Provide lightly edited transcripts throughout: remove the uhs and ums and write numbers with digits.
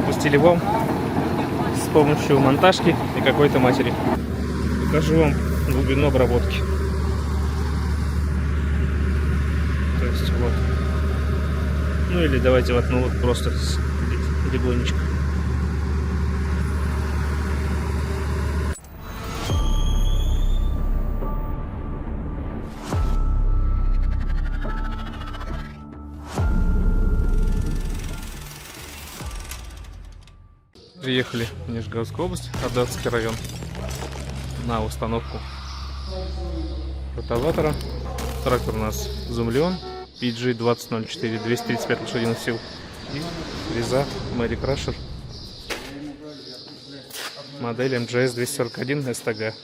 запустили вам с помощью монтажки и какой-то матери. Покажу вам глубину обработки. То есть вот. Ну или давайте воткну вот просто легонечко. Приехали в Нижегородскую область, Ардатский район, на установку ротоватора. Трактор у нас Zoomlion PG2004, 235 лошадиных сил. И фреза Mary Crusher, модель MGS 241 STG.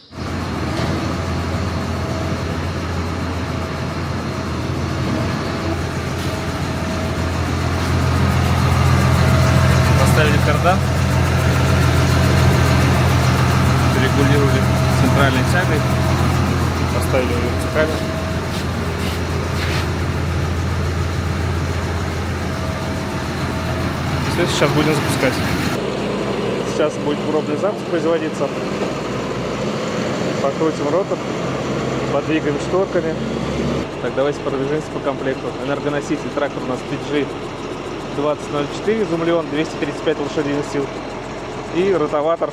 Поставили кардан, регулировали центральной тягой, поставили ее вертикально. Все, сейчас будем запускать. Сейчас будет пробный запуск производиться. Покрутим ротор, подвигаем шторками. Так, давайте пробежимся по комплекту. Энергоноситель трактор у нас PG2004, Zoomlion, 235 лошадиных сил. И ротоватор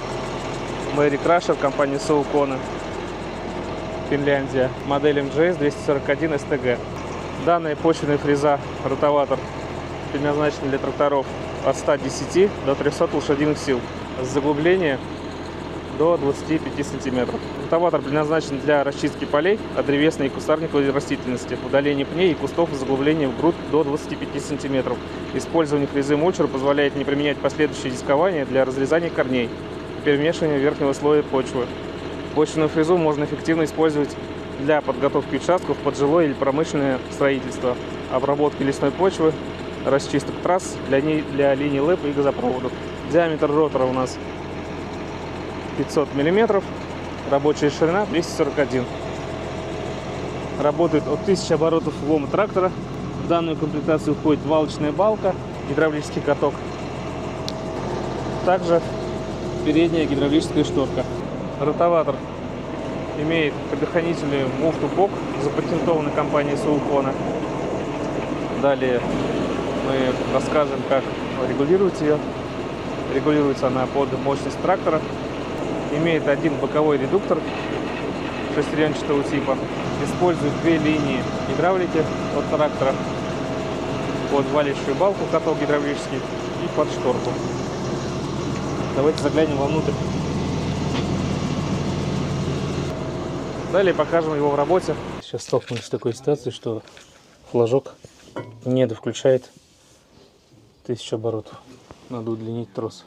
Mary Crusher компании Soucona, Финляндия, модель MGS 241 STG. Данная почвенная фреза, ротоватор предназначена для тракторов от 110 до 300 лошадиных сил. Заглубление до 25 сантиметров. Ротоватор предназначен для расчистки полей от древесной и кустарниковой растительности, удаления пней и кустов и заглубления в грудь до 25 сантиметров. Использование фрезы мульчера позволяет не применять последующее дискование для разрезания корней и перемешивания верхнего слоя почвы. Почвенную фрезу можно эффективно использовать для подготовки участков под жилое или промышленное строительство, обработки лесной почвы, расчисток трасс для линий ЛЭП и газопроводов. Диаметр ротора у нас 500 мм, рабочая ширина 241. Работает от 1000 оборотов лома трактора. В данную комплектацию входит валочная балка, гидравлический каток, также передняя гидравлическая шторка. Ротоватор имеет предохранительную муфту бок, запатентованной компанией Soucona. Далее мы расскажем, как регулировать ее. Регулируется она под мощность трактора. Имеет один боковой редуктор шестеренчатого типа. Использует две линии гидравлики от трактора. Под валящую балку, каток гидравлический, и под шторку. Давайте заглянем вовнутрь. Далее покажем его в работе. Сейчас столкнулись с такой ситуацией, что флажок не включает 1000 оборотов. Надо удлинить трос.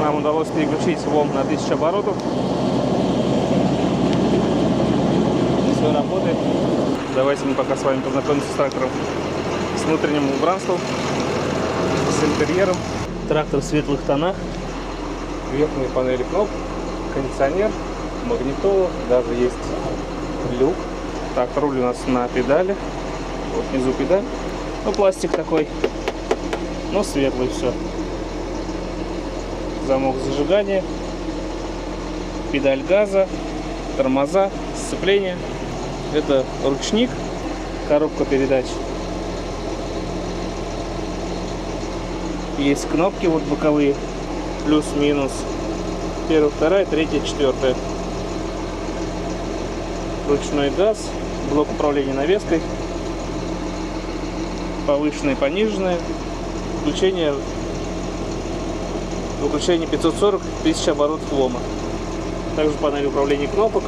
Нам удалось переключить лом на 1000 оборотов. Все работает. Давайте мы пока с вами познакомимся с трактором, с внутренним убранством, с интерьером. Трактор в светлых тонах. Верхние панели кнопок, кондиционер, магнитола, даже есть люк. Так, руль у нас на педали. Вот внизу педаль. Ну, пластик такой, но светлый все. Замок зажигания, педаль газа, тормоза, сцепление. Это ручник, коробка передач. Есть кнопки вот боковые, плюс-минус. Первая, вторая, третья, четвертая. Ручной газ, блок управления навеской, повышенное, пониженное, выключение 540 000 оборотов лома. Также панель управления кнопок,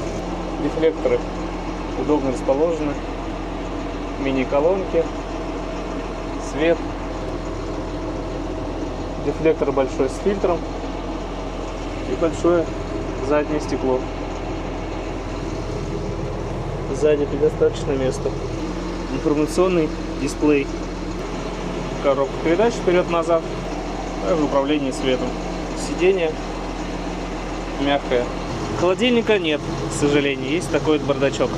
дефлекторы удобно расположены, мини-колонки, свет, дефлектор большой с фильтром и большое заднее стекло. Сзади предостаточно места. Информационный дисплей, коробка передач вперед-назад, также управление светом. Сиденье мягкое. Холодильника нет, к сожалению, есть такой вот бардачок.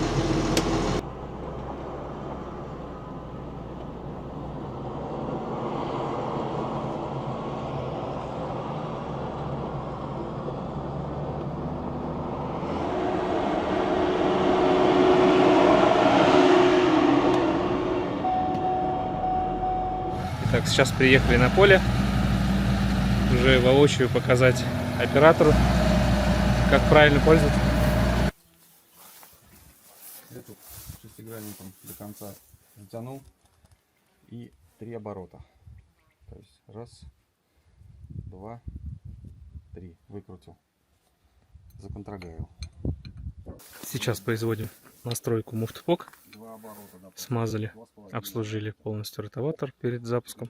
Так, сейчас приехали на поле. Уже воочию показать оператору, как правильно пользоваться. Эту шестигранником до конца затянул и 3 оборота. То есть раз, два, три. Выкрутил. Законтрагаил. Сейчас производим настройку муфтпок. 2 оборота, да, Смазали, 2,5. обслужили полностью ротоватор перед запуском.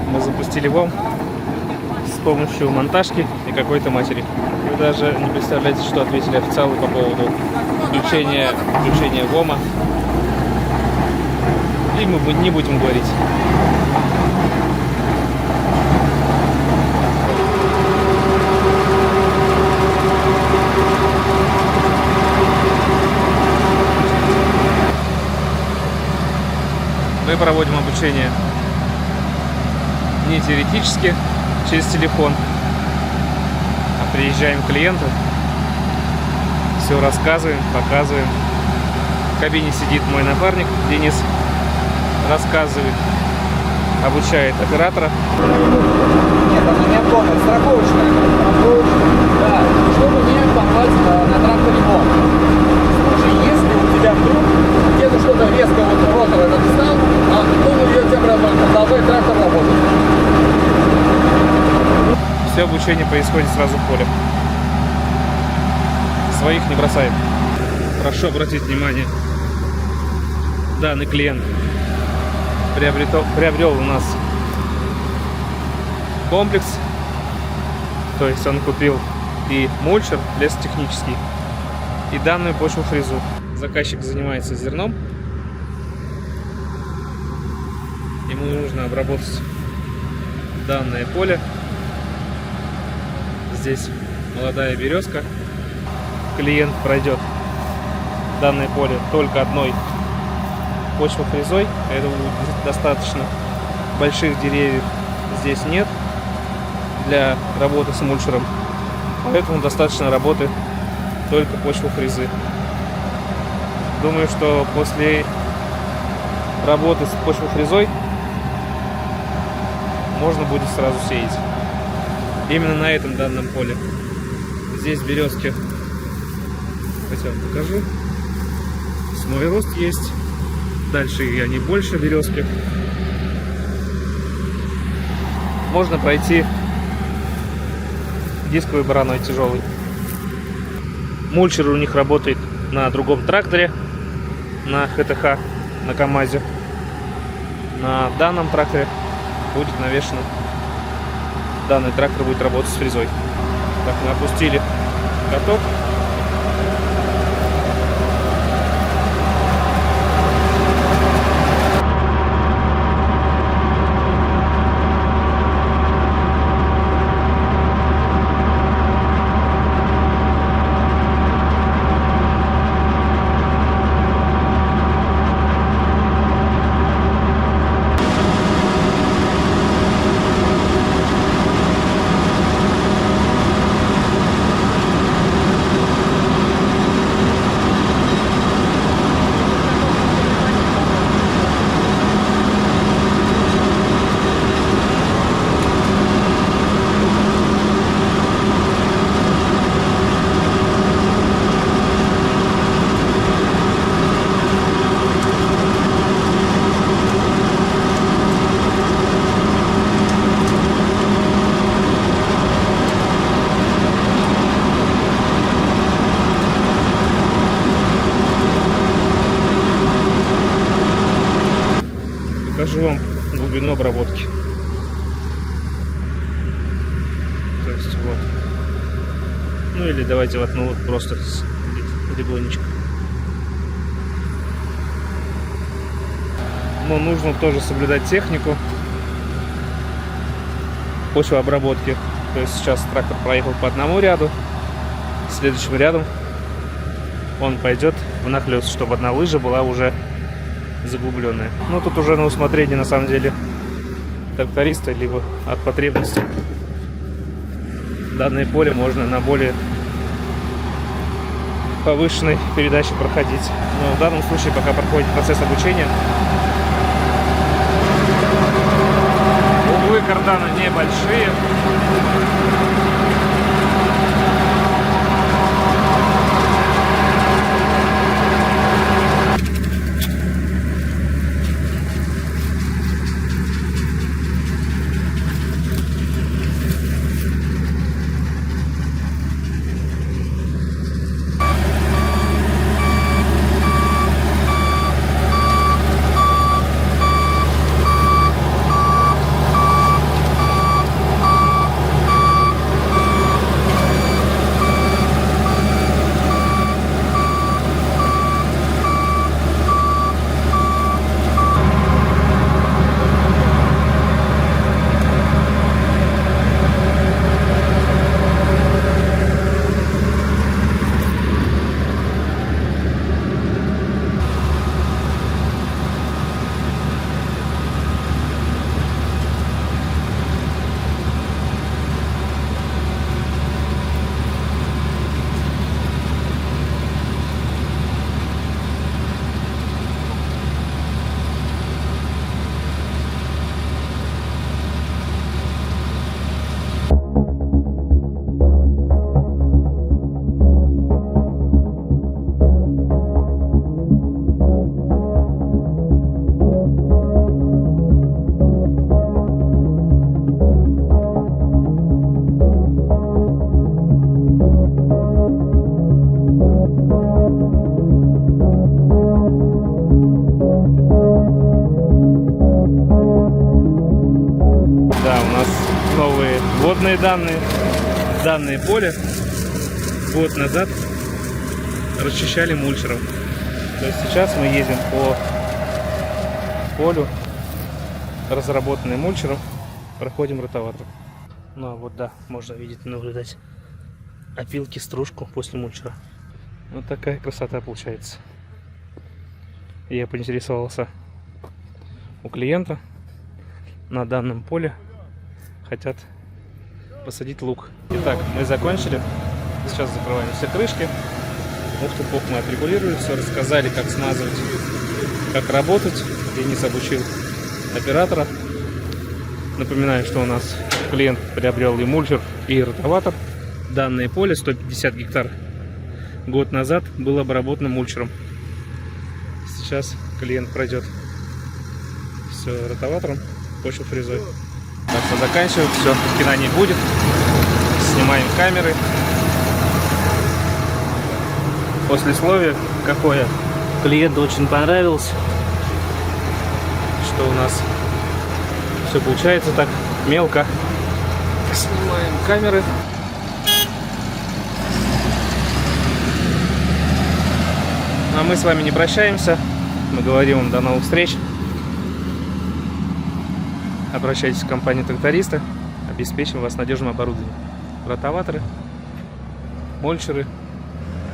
Мы запустили ВОМ с помощью монтажки и какой-то матери. Вы даже не представляете, что ответили официалы по поводу включения ВОМа. И мы не будем говорить. Мы проводим обучение не теоретически, через телефон, а приезжаем к клиенту, все рассказываем, показываем. В кабине сидит мой напарник Денис, рассказывает, обучает оператора. Нет, она не обгонная, страховочная. Да, чтобы не порвать на тракторе ВОМ. Слушай, если у тебя вдруг где-то что-то резко вот ротор этот встал, а он идет тем обратно, продолжает трактор работать. Все обучение происходит сразу в поле. Своих не бросаем. Прошу обратить внимание, данный клиент приобрел у нас комплекс, то есть он купил и мульчер лесотехнический, и данную почву-фрезу. Заказчик занимается зерном, ему нужно обработать данное поле. Здесь молодая березка. Клиент пройдет данное поле только одной почвофрезой. Этого достаточно. Больших деревьев здесь нет для работы с мульчером, поэтому достаточно работы только почвофрезы. Думаю, что после работы с почвофрезой можно будет сразу сеять. Именно на этом данном поле. Здесь березки, хотя вам покажу, свой рост есть. Дальше и они больше березки. Можно пройти дисковой бараной тяжелый. Мульчер у них работает на другом тракторе, на ХТХ, на КамАЗе. На данном тракторе будет навешено. Данный трактор будет работать с фрезой. Так, мы опустили каток. покажу вам глубину обработки. То есть вот. Ну или давайте воткну вот просто легонечко. Но нужно тоже соблюдать технику почвообработки. То есть сейчас трактор проехал по одному ряду, следующим рядом он пойдет внахлёст, чтобы одна лыжа была уже заглубленная. Но тут уже на усмотрение на самом деле тракториста, либо от потребности. Данное поле можно на более повышенной передаче проходить. Но в данном случае, пока проходит процесс обучения, углы кардана небольшие. Новые водные данные. Данное поле год назад расчищали мульчером. То есть сейчас мы едем по полю, разработанным мульчером, проходим ротоватор. Ну а вот да, можно видеть и наблюдать опилки, стружку после мульчера. Вот такая красота получается. Я поинтересовался у клиента. На данном поле хотят посадить лук. Итак, мы закончили. Сейчас закрываем все крышки. Муфту-пух мы отрегулировали, все рассказали, как смазывать, как работать. Денис обучил оператора. Напоминаю, что у нас клиент приобрел и мульчер, и ротоватор. Данное поле 150 гектар год назад было обработано мульчером. Сейчас клиент пройдет все ротоватором, почвофрезой. Так, мы заканчиваем, все, спина не будет. Снимаем камеры. Послесловие какое? Клиенту очень понравилось, что у нас все получается так мелко. Снимаем камеры. А мы с вами не прощаемся. Мы говорим вам до новых встреч. Обращайтесь в компанию тракториста, обеспечим вас надежным оборудованием. Ротоваторы, мульчеры,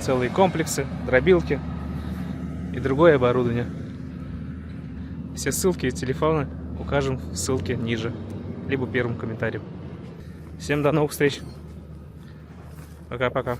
целые комплексы, дробилки и другое оборудование. Все ссылки и телефоны укажем в ссылке ниже, либо в первом комментарии. Всем до новых встреч. Пока-пока.